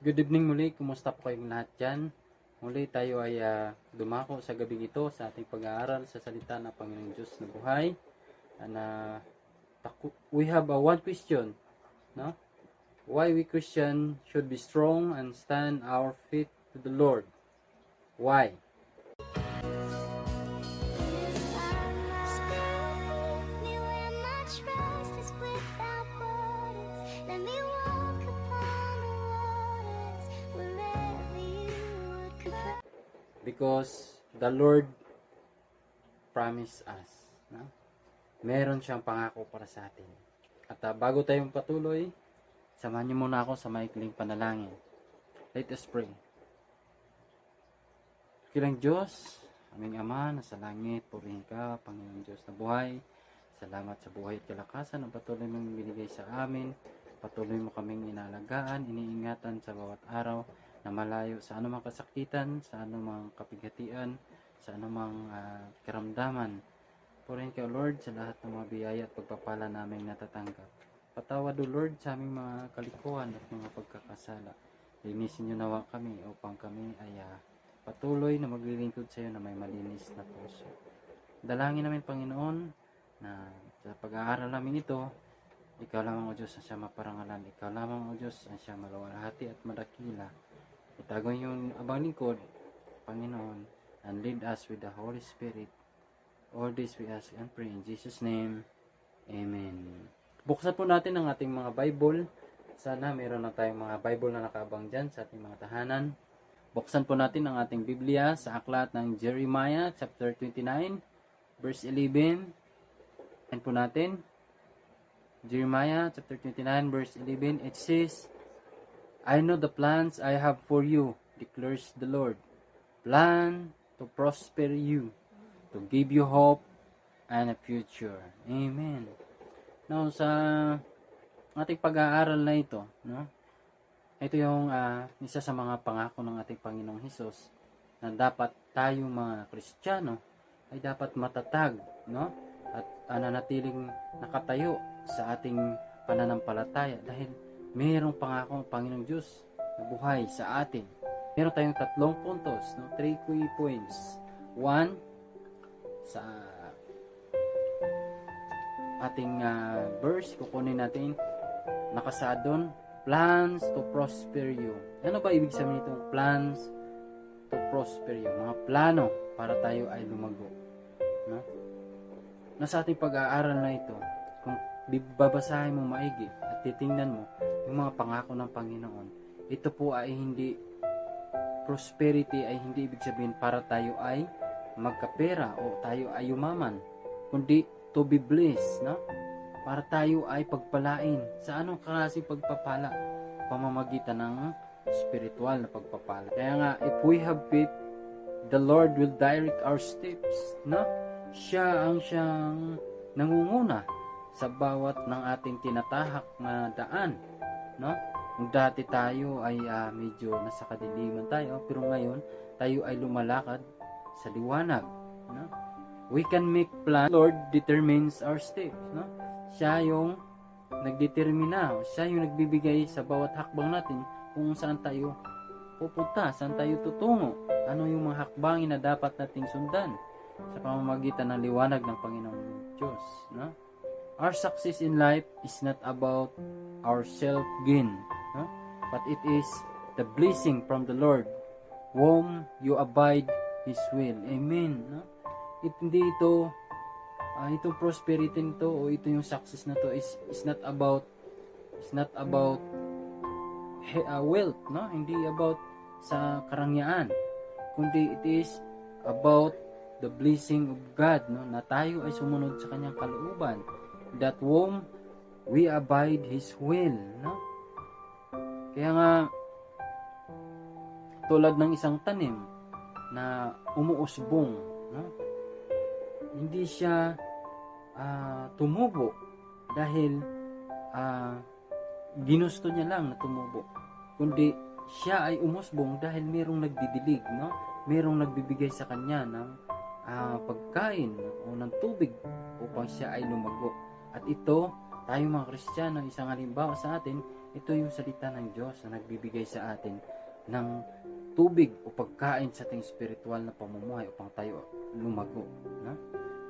Good evening muli, kumusta po kayong lahat dyan? Muli tayo ay dumako sa gabing ito sa ating pag-aaral sa salita ng Panginoong Diyos na buhay. And we have one question, no? Why we Christian should be strong and stand our feet to the Lord? Why? Because the Lord promised us, no? Meron siyang pangako para sa atin. At bago tayong patuloy, samahan niyo muna ako sa maikling panalangin. Let us pray. Kilang Diyos, aming Ama na sa langit, purihin ka, Panginoon Diyos na buhay. Salamat sa buhay at kalakasan na patuloy mong binigay sa amin. Patuloy mo kaming inalagaan, iniingatan sa bawat araw na malayo sa anumang kasakitan, sa anumang kapighatian, sa anumang karamdaman. Purihin ka, Lord, sa lahat ng mga biyaya at pagpapala namin natatanggap. Patawad, O Lord, sa aming mga kalikuhan at mga pagkakasala. Linisin niyo nawa kami upang kami ay patuloy na maglilingkod sa iyo na may malinis na puso. Dalangin namin, Panginoon, na sa pag-aaral namin ito, Ikaw lamang, O Diyos, ang siya maparangalan. Ikaw lamang, O Diyos, ang siya maluwalhati at madakila. Itago yung abang lingkod, Panginoon, and lead us with the Holy Spirit. All this we ask and pray in Jesus' name. Amen. Buksan po natin ang ating mga Bible. Sana meron na tayong mga Bible na nakaabang dyan sa ating mga tahanan. Buksan po natin ang ating Biblia sa aklat ng Jeremiah chapter 29 verse 11. And po natin Jeremiah chapter 29 verse 11. It says, I know the plans I have for you, declares the Lord. Plan to prosper you, to give you hope and a future. Amen. Now, sa ating pag-aaral na ito, no? Ito yung isa sa mga pangako ng ating Panginoong Hesus na dapat tayong mga Kristiyano ay dapat matatag, no? At nanatiling nakatayo sa ating pananampalataya dahil mayroong pangako ang Panginoong Diyos na buhay sa atin. Meron tayong 3 puntos, no? 3 key points. 1, sa ating verse, kukunin natin, nakasaad doon, plans to prosper you. Ano ba ibig sabihin itong plans to prosper you? Mga plano para tayo ay lumago. No? Nasa ating pag-aaral na ito, kung babasahin mo maigi at titingnan mo yung mga pangako ng Panginoon, ito po ay hindi, prosperity ay hindi ibig sabihin para tayo ay magkapera o tayo ay yumaman, kundi to be blessed, no? Para tayo ay pagpalain. Sa anong klaseng pagpapala? Pamamagitan ng spiritual na pagpapala. Kaya nga, if we have faith, the Lord will direct our steps, no? Siya ang siyang nangunguna sa bawat ng ating tinatahak na daan, no? Kung dati tayo ay medyo nasa kadiliman tayo, pero ngayon tayo ay lumalakad sa liwanag, no? We can make plan. Lord determines our steps, no? Siya yung nagdetermina, siya yung nagbibigay sa bawat hakbang natin kung saan tayo pupunta, saan tayo tutungo, ano yung mga hakbangin na dapat nating sundan sa pamamagitan ng liwanag ng Panginoong Diyos, no? Our success in life is not about our self-gain, no? But it is the blessing from the Lord, whom you abide His will. Amen, no? Hindi ito, itong prosperity nito o ito yung success na to is not about wealth, no? Hindi about sa karangyaan, kundi it is about the blessing of God, no? Na tayo ay sumunod sa kanyang kalooban, that whom we abide His will, no? Kaya nga, tulad ng isang tanim na umuusbong, no? Hindi siya tumubo dahil ginusto niya lang na tumubo, kundi siya ay umusbong dahil mayroong nagdidilig, no? Mayroong nagbibigay sa kanya ng pagkain o ng tubig upang siya ay lumago. At ito, tayo mga Kristiyano, isang halimbawa sa atin, Ito yung salita ng Diyos na nagbibigay sa atin ng tubig o pagkain sa ating spiritual na pamumuhay upang tayo lumago. No?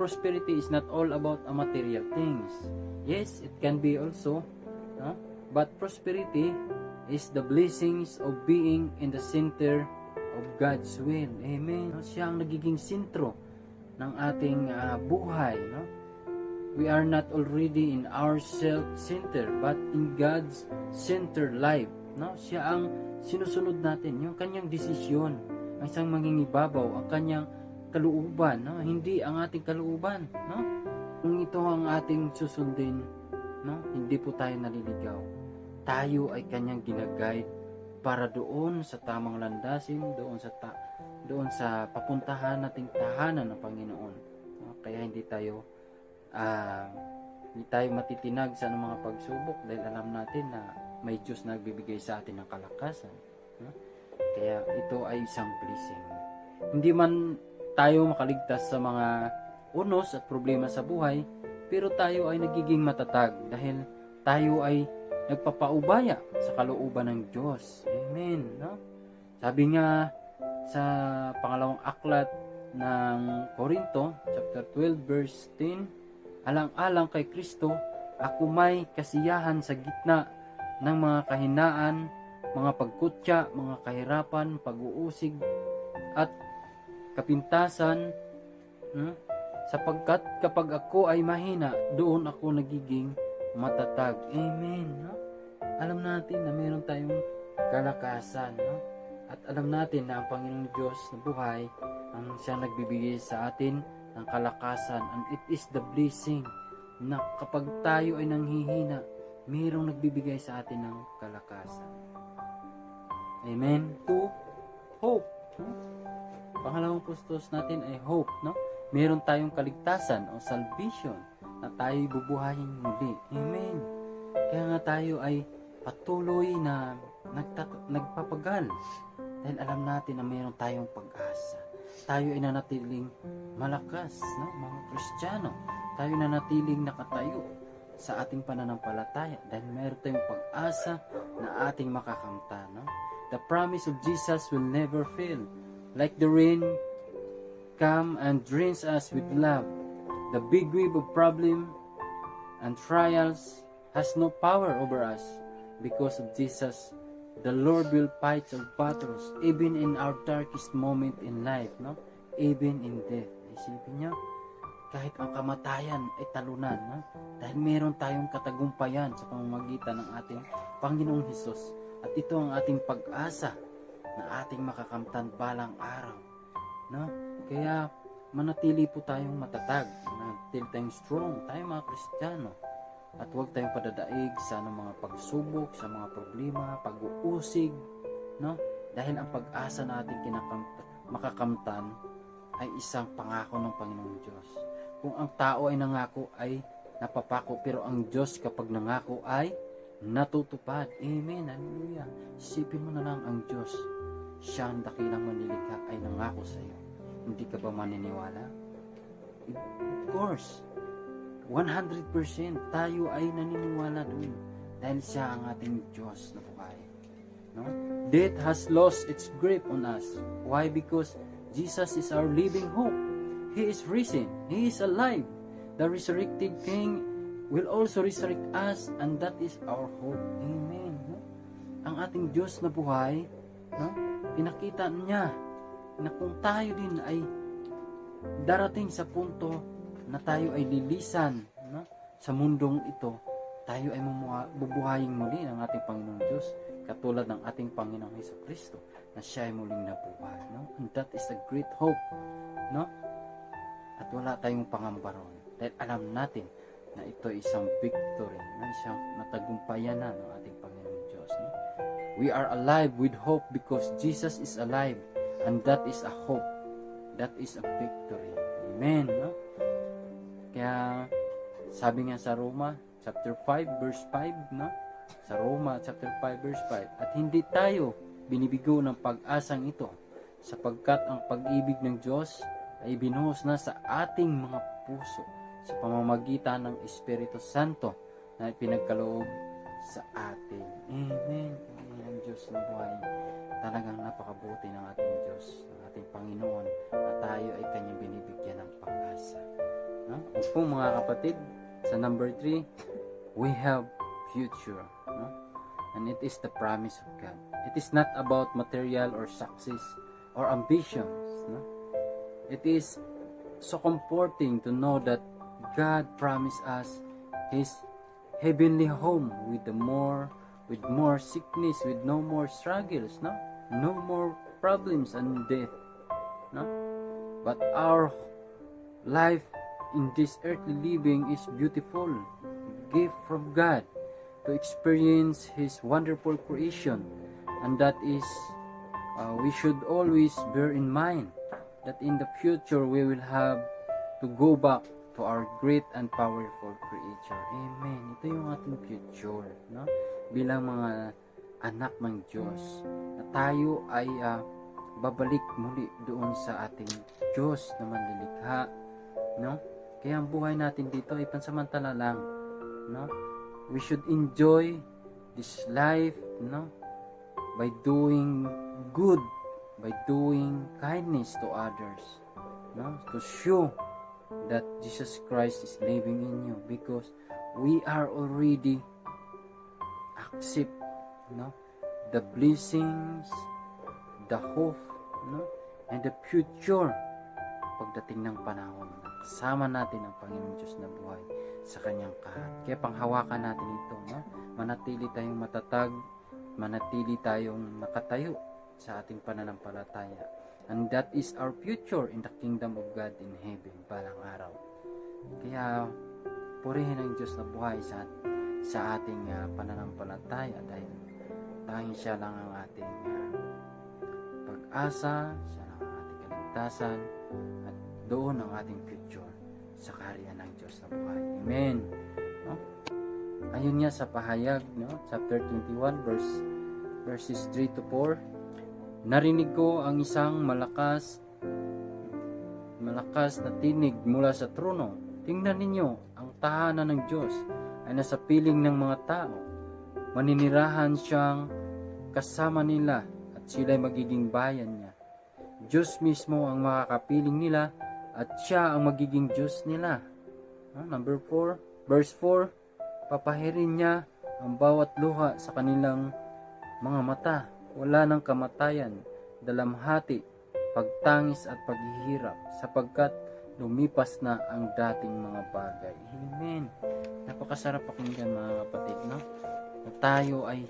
Prosperity is not all about material things. Yes, it can be also, no? But prosperity is the blessings of being in the center of God's will. Amen. No? Siya ang nagiging sentro ng ating buhay. No? We are not already in our self-center but in God's center life. No? Siya ang sinusunod natin, yung kanyang desisyon, ang isang mangingibabaw, ang kanyang kalooban, no? Hindi ang ating kalooban, no? Kung ito ang ating susundin, no? Hindi po tayo naliligaw. Tayo ay kanyang ginaguide para doon sa tamang landasin, doon sa papuntahan nating tahanan ng Panginoon. No? Kaya hindi tayo matitinag sa mga pagsubok dahil alam natin na may Diyos na nagbibigay sa atin ng kalakasan. No? Kaya ito ay isang blessing. Hindi man tayo makaligtas sa mga unos at problema sa buhay, pero tayo ay nagiging matatag dahil tayo ay nagpapaubaya sa kalooban ng Diyos. Amen. No? Sabi nga sa pangalawang aklat ng Korinto, chapter 12, verse 10, alang-alang kay Kristo, ako may kasiyahan sa gitna ng mga kahinaan, mga pagkutya, mga kahirapan, pag-uusig, at kapintasan, sapagkat kapag ako ay mahina, doon ako nagiging matatag. Amen. No? Alam natin na mayroon tayong kalakasan, no? At alam natin na ang Panginoong Diyos na buhay ang siya nagbibigay sa atin ng kalakasan, and it is the blessing na kapag tayo ay nanghihina, mayroong nagbibigay sa atin ng kalakasan. Amen. 2, hope. Pangalawang pustos natin ay hope, no? Meron tayong kaligtasan o salvation na tayo'y bubuhayin muli. Amen. Kaya nga tayo ay patuloy na nagpapagal dahil alam natin na meron tayong pag-asa. Tayo ay nanatiling malakas, no? Mga Kristiyano. Tayo nanatiling nakatayo sa ating pananampalataya dahil meron tayong pag-asa na ating makakamtan, no? The promise of Jesus will never fail. Like the rain, come and drench us with love. The big wave of problem and trials has no power over us. Because of Jesus, the Lord will fight our battles, even in our darkest moment in life, no? Even in death. Isipin niyo, kahit ang kamatayan ay talunan, no? Dahil meron tayong katagumpayan sa pamamagitan ng ating Panginoong Hesus. At ito ang ating pag-asa na ating makakamtan balang araw, no? Kaya manatili po tayong matatag, manatili tayong strong, tayong mga Kristiyano, at huwag tayong padadaig sa mga pagsubok, sa mga problema, pag-uusig, no? Dahil ang pag-asa natin makakamtan ay isang pangako ng Panginoong Diyos. Kung ang tao ay nangako ay napapako, pero ang Diyos kapag nangako ay natutupad. Amen. Hallelujah. Isipin mo na lang ang Diyos, siya ang dakilang manilikha ay nangako sa iyo. Hindi ka ba maniniwala? Of course, 100% tayo ay naniniwala doon dahil siya ang ating Diyos na buhay. No? Death has lost its grip on us. Why? Because Jesus is our living hope. He is risen. He is alive. The resurrected King will also resurrect us, and that is our hope. Amen. No? Ang ating Diyos na buhay, no? Pinakita niya na kung tayo din ay darating sa punto na tayo ay lilisan, no? Sa mundong ito, tayo ay bubuhayin muli ng ating Panginoong Diyos, katulad ng ating Panginoong Hesukristo na siya ay muling nabuhay, no? And that is a great hope, no? At wala tayong pangamba ron dahil alam natin na ito ay isang victory, na isang natagumpayan na ng ating Panginoong Diyos, no? We are alive with hope because Jesus is alive, and that is a hope. That is a victory. Amen, no? Kaya sabi nga sa Roma chapter 5 verse 5, no? Sa Roma chapter 5 verse 5, at hindi tayo binibigo ng pag-asang ito, sapagkat ang pag-ibig ng Diyos ay binuhos na sa ating mga puso sa pamamagitan ng Espiritu Santo na ipinagkaloob sa atin. Amen. Purihin ang Diyos na buhay. Talagang napakabuti ng ating Diyos, ng ating Panginoon, na tayo ay Kanyang binibigyan ng pag-asa. No? Opo mga kapatid, sa number 3, we have future. No? And it is the promise of God. It is not about material or success or ambitions. No? It is so comforting to know that God promised us His heavenly home with more sickness, with no more struggles, no more problems and death, no. But our life in this earthly living is beautiful gift from God to experience His wonderful creation, and that is we should always bear in mind that in the future we will have to go back to our great and powerful Creator. Amen. Ito yung ating future, no? Bilang mga anak ng Diyos, na tayo ay babalik muli doon sa ating Diyos na manlilikha, no? Kaya ang buhay natin dito ay pansamantala lang, no? We should enjoy this life, no? By doing good, by doing kindness to others, no? To show that Jesus Christ is living in you, because we are already accept, no, the blessings, the hope, no, and the future pagdating ng panahon na kasama natin ang Panginoon Diyos na buhay sa kanyang kahit. Kaya panghawakan natin ito, no? Manatili tayong matatag, manatili tayong nakatayo sa ating pananampalataya. And that is our future in the kingdom of God in heaven, balang araw. Kaya, purihin ang Diyos na buhay sa ating pananampalataya, dahil tanging siya lang ang ating pag-asa, siya lang ang ating kaligtasan, at doon ang ating future sa kaharian ng Diyos na buhay. Amen. No? Ayun nga sa pahayag, no? Chapter 21, verses 3 to 4. Narinig ko ang isang malakas na tinig mula sa trono. Tingnan ninyo, ang tahanan ng Diyos ay nasa piling ng mga tao. Maninirahan siyang kasama nila, at sila'y magiging bayan niya. Diyos mismo ang makakapiling nila, at siya ang magiging Diyos nila. Number 4, verse 4, papahirin niya ang bawat luha sa kanilang mga mata. Wala ng kamatayan, dalamhati, pagtangis at paghihirap, sapagkat lumipas na ang dating mga bagay. Amen. Napakasarap pakinggan mga kapatid, no? Na tayo ay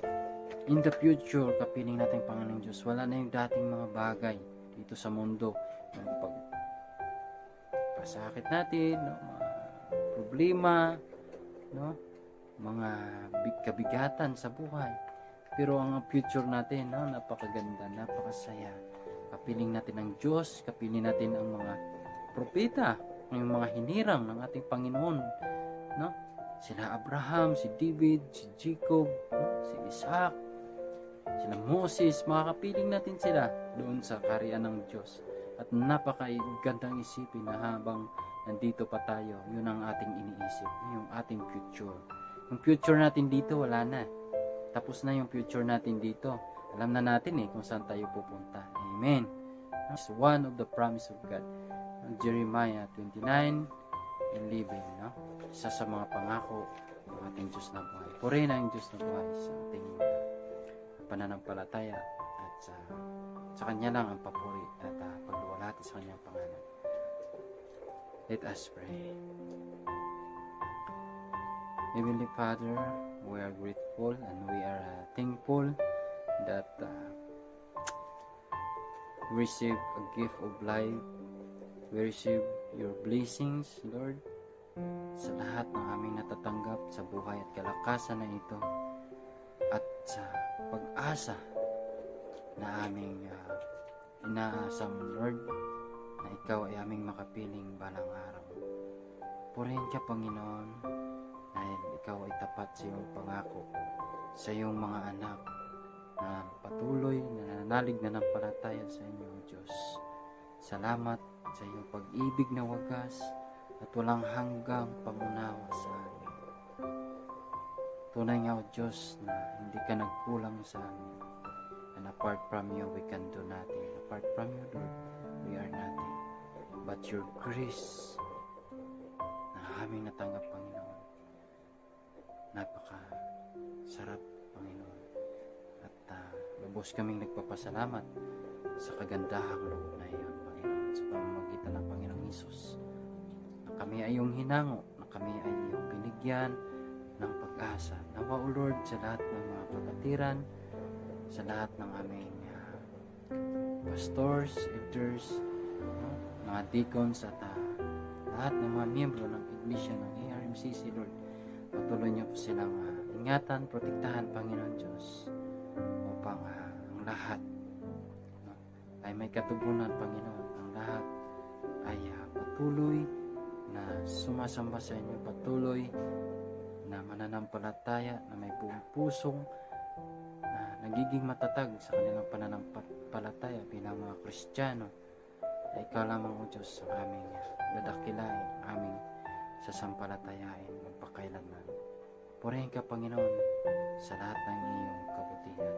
in the future, kapiling natin Panginoong Diyos. Wala na yung dating mga bagay dito sa mundo. Yung pagpasakit natin, no? Mga problema, no? Mga kabigatan sa buhay. Pero ang future natin, no, napakaganda, napakasaya. Kapiling natin ang Diyos, kapiling natin ang mga propeta, yung mga hinirang ng ating Panginoon, no? Sila Abraham, si David, si Jacob, no? Si Isaac, sila Moses, makakapiling natin sila doon sa kaharian ng Diyos. At napakagandang isipin na habang nandito pa tayo, yun ang ating iniisip, yung ating future. Yung future natin dito, wala na. Tapos na yung future natin dito. Alam na natin kung saan tayo pupunta. Amen. It's one of the promise of God. Jeremiah 29:11, no? Isa sa mga pangako ng ating Diyos na buhay. Purihin ang Diyos na buhay sa ating pananampalataya, at sa Kanya lang ang papuri at pagluwalhati sa Kanyang pangalan. Let us pray. Heavenly Father, we are grateful and we are thankful that we receive a gift of life. We receive your blessings, Lord, sa lahat ng aming natatanggap sa buhay at kalakasan na ito, at sa pag-asa na aming inaasam, Lord, na ikaw ay aming makapiling balang araw. Purihin ka, Panginoon, dahil ikaw ay tapat sa iyong pangako sa iyong mga anak na patuloy na nananalig na nampalataya sa inyo, Diyos. Salamat sa iyong pag-ibig na wagas at walang hanggang pangunawa sa amin. Tunay nga, O Diyos, na hindi ka nagkulang sa amin. And apart from you, we can do nothing. Apart from you, Lord, we are nothing. But your grace na aming natanggap, Panginoon, napaka sarap, Panginoon. At lubos kaming nagpapasalamat sa kagandahang loob na iyon, Panginoon, sa pamamagitan ng Panginoong Hesus, na kami ay iyong hinango, na kami ay iyong binigyan ng pag-asa. Nawa, O Lord, sa lahat ng mga kapatiran, sa lahat ng aming pastors, elders, mga deacons, at lahat ng mga miyembro ng iglesia ng ARMCC, Lord, patuloy niyo po silang ingatan, protektahan, Panginoon Diyos, upang ang lahat ay may katugunan, Panginoon. Ang lahat ay patuloy na sumasamba sa inyo, patuloy na mananampalataya, na may buong pusong nagiging matatag sa kanilang pananampalataya bilang mga Kristiyano. Ay ikaw lamang, O Diyos, ang aming dadakilain, aming sasampalatayain magpakailanman. Purihin ka, Panginoon, sa lahat ng iyong kabutihan.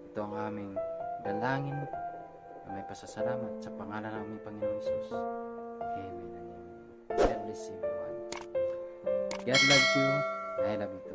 Ito ang aming dalangin na may pasasalamat sa pangalan ng aming Panginoon Jesus. Amen and amen. God bless everyone. God loves you. I love you too.